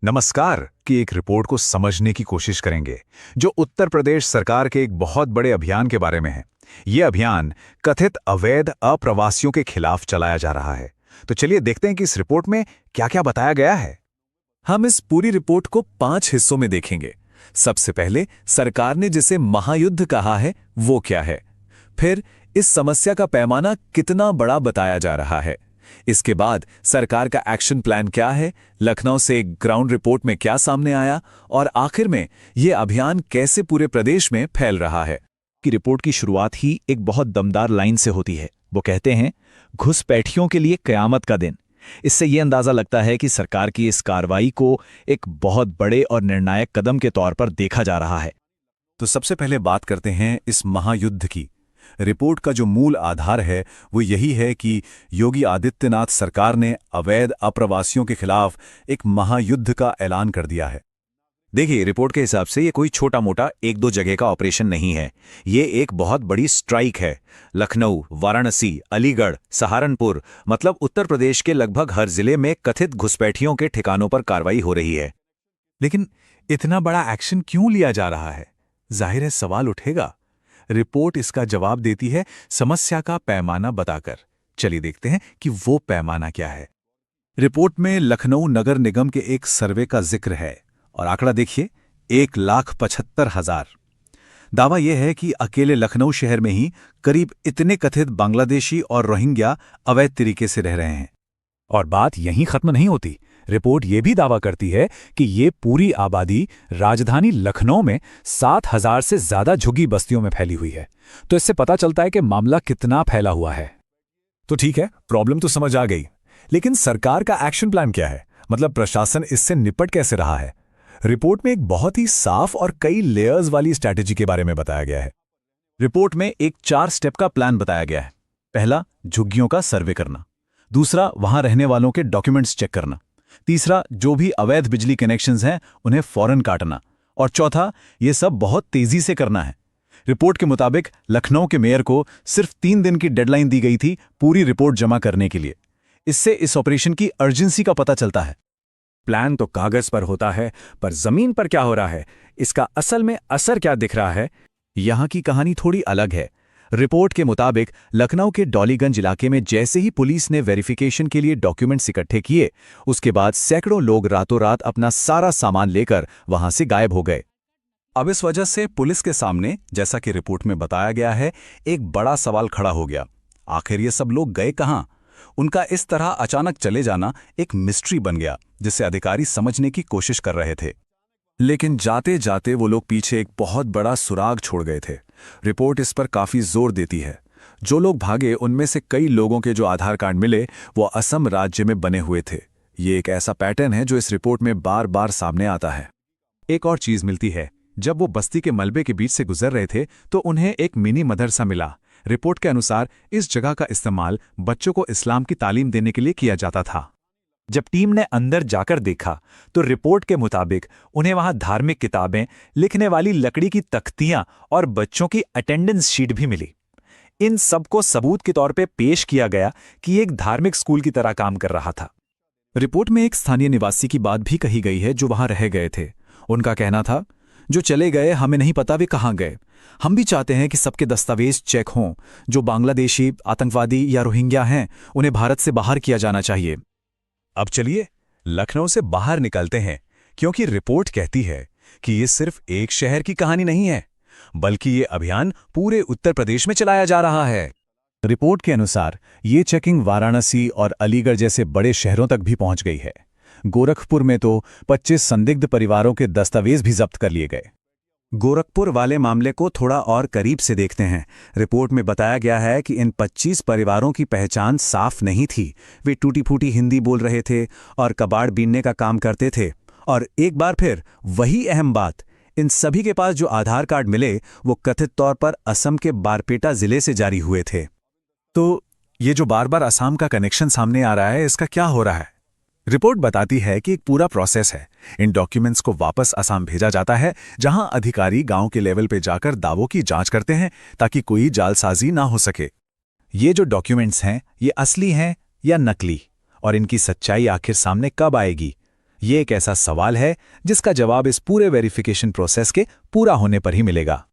नमस्कार की एक रिपोर्ट को समझने की कोशिश करेंगे जो उत्तर प्रदेश सरकार के एक बहुत बड़े अभियान के बारे में है। यह अभियान कथित अवैध अप्रवासियों के खिलाफ चलाया जा रहा है। तो चलिए देखते हैं कि इस रिपोर्ट में क्या-क्या बताया गया है। हम इस पूरी रिपोर्ट को 5 हिस्सों में देखेंगे। सबसे पहले सरकार ने जिसे महायुद्ध कहा है वो क्या है, फिर इस समस्या का पैमाना कितना बड़ा बताया जा रहा है, इसके बाद सरकार का एक्शन प्लान क्या है, लखनऊ से ग्राउंड रिपोर्ट में क्या सामने आया, और आखिर में यह अभियान कैसे पूरे प्रदेश में फैल रहा है। की रिपोर्ट की शुरुआत ही एक बहुत दमदार लाइन से होती है। वो कहते हैं, घुसपैठियों के लिए कयामत का दिन। इससे यह अंदाजा लगता है कि सरकार की इस कार्रवाई को एक बहुत बड़े और निर्णायक कदम के तौर पर देखा जा रहा है। तो सबसे पहले बात करते हैं इस महायुद्ध की। रिपोर्ट का जो मूल आधार है वो यही है कि योगी आदित्यनाथ सरकार ने अवैध अप्रवासियों के खिलाफ एक महायुद्ध का ऐलान कर दिया है। देखिए, रिपोर्ट के हिसाब से ये कोई छोटा मोटा एक दो जगह का ऑपरेशन नहीं है। ये एक बहुत बड़ी स्ट्राइक है। लखनऊ, वाराणसी, अलीगढ़, सहारनपुर, मतलब उत्तर प्रदेश के लगभग हर जिले में कथित घुसपैठियों के ठिकानों पर कार्रवाई हो रही है। लेकिन इतना बड़ा एक्शन क्यों लिया जा रहा है? जाहिर है सवाल उठेगा। रिपोर्ट इसका जवाब देती है समस्या का पैमाना बताकर। चलिए देखते हैं कि वो पैमाना क्या है। रिपोर्ट में लखनऊ नगर निगम के एक सर्वे का जिक्र है और आंकड़ा देखिए, 1,75,000। दावा यह है कि अकेले लखनऊ शहर में ही करीब इतने कथित बांग्लादेशी और रोहिंग्या अवैध तरीके से रह रहे हैं। और बात यहीं खत्म नहीं होती। रिपोर्ट ये भी दावा करती है कि ये पूरी आबादी राजधानी लखनऊ में 7,000 से ज्यादा झुग्गी बस्तियों में फैली हुई है। तो इससे पता चलता है कि मामला कितना फैला हुआ है। तो ठीक है, प्रॉब्लम तो समझ आ गई, लेकिन सरकार का एक्शन प्लान क्या है? मतलब प्रशासन इससे निपट कैसे रहा है? रिपोर्ट में एक बहुत ही साफ और कई लेयर्स वाली स्ट्रैटेजी के बारे में बताया गया है। रिपोर्ट में एक 4 स्टेप का प्लान बताया गया है। पहला, झुग्गियों का सर्वे करना। दूसरा, वहां रहने वालों के डॉक्यूमेंट्स चेक करना। तीसरा, जो भी अवैध बिजली कनेक्शंस हैं उन्हें फौरन काटना। और चौथा, ये सब बहुत तेजी से करना है। रिपोर्ट के मुताबिक लखनऊ के मेयर को सिर्फ 3 दिन की डेडलाइन दी गई थी पूरी रिपोर्ट जमा करने के लिए। इससे इस ऑपरेशन की अर्जेंसी का पता चलता है। प्लान तो कागज पर होता है, पर जमीन पर क्या हो रहा है, इसका असल में असर क्या दिख रहा है, यहां की कहानी थोड़ी अलग है। रिपोर्ट के मुताबिक लखनऊ के डॉलीगंज इलाके में जैसे ही पुलिस ने वेरिफिकेशन के लिए डॉक्यूमेंट्स इकट्ठे किए, उसके बाद सैकड़ों लोग रातों रात अपना सारा सामान लेकर वहां से गायब हो गए। अब इस वजह से पुलिस के सामने, जैसा कि रिपोर्ट में बताया गया है, एक बड़ा सवाल खड़ा हो गया। आखिर ये सब लोग गए कहां? उनका इस तरह अचानक चले जाना एक मिस्ट्री बन गया, जिसे अधिकारी समझने की कोशिश कर रहे थे। लेकिन जाते जाते वो लोग पीछे एक बहुत बड़ा सुराग छोड़ गए थे। रिपोर्ट इस पर काफी जोर देती है। जो लोग भागे उनमें से कई लोगों के जो आधार कार्ड मिले वो असम राज्य में बने हुए थे। ये एक ऐसा पैटर्न है जो इस रिपोर्ट में बार बार सामने आता है। एक और चीज मिलती है, जब वो बस्ती के मलबे के बीच से गुजर रहे थे तो उन्हें एक मिनी मदरसा मिला। रिपोर्ट के अनुसार इस जगह का इस्तेमाल बच्चों को इस्लाम की तालीम देने के लिए किया जाता था। जब टीम ने अंदर जाकर देखा तो रिपोर्ट के मुताबिक उन्हें वहां धार्मिक किताबें, लिखने वाली लकड़ी की तख्तियां और बच्चों की अटेंडेंस शीट भी मिली। इन सबको सबूत के तौर पे पेश किया गया कि एक धार्मिक स्कूल की तरह काम कर रहा था। रिपोर्ट में एक स्थानीय निवासी की बात भी कही गई है जो वहां रह गए थे। उनका कहना था, जो चले गए हमें नहीं पता वे कहां गए। हम भी चाहते हैं कि सबके दस्तावेज चेक हों। जो बांग्लादेशी, आतंकवादी या रोहिंग्या हैं उन्हें भारत से बाहर किया जाना चाहिए। अब चलिए लखनऊ से बाहर निकलते हैं, क्योंकि रिपोर्ट कहती है कि ये सिर्फ एक शहर की कहानी नहीं है, बल्कि ये अभियान पूरे उत्तर प्रदेश में चलाया जा रहा है। रिपोर्ट के अनुसार ये चेकिंग वाराणसी और अलीगढ़ जैसे बड़े शहरों तक भी पहुंच गई है। गोरखपुर में तो 25 संदिग्ध परिवारों के दस्तावेज भी जब्त कर लिए गए। गोरखपुर वाले मामले को थोड़ा और करीब से देखते हैं। रिपोर्ट में बताया गया है कि इन 25 परिवारों की पहचान साफ नहीं थी। वे टूटी फूटी हिंदी बोल रहे थे और कबाड़ बीनने का काम करते थे। और एक बार फिर वही अहम बात, इन सभी के पास जो आधार कार्ड मिले वो कथित तौर पर असम के बारपेटा जिले से जारी हुए थे। तो ये जो बार बार असम का कनेक्शन सामने आ रहा है, इसका क्या हो रहा है? रिपोर्ट बताती है कि एक पूरा प्रोसेस है। इन डॉक्यूमेंट्स को वापस असम भेजा जाता है, जहां अधिकारी गांव के लेवल पे जाकर दावों की जांच करते हैं ताकि कोई जालसाजी ना हो सके। ये जो डॉक्यूमेंट्स हैं ये असली हैं या नकली, और इनकी सच्चाई आखिर सामने कब आएगी, ये एक ऐसा सवाल है जिसका जवाब इस पूरे वेरिफिकेशन प्रोसेस के पूरा होने पर ही मिलेगा।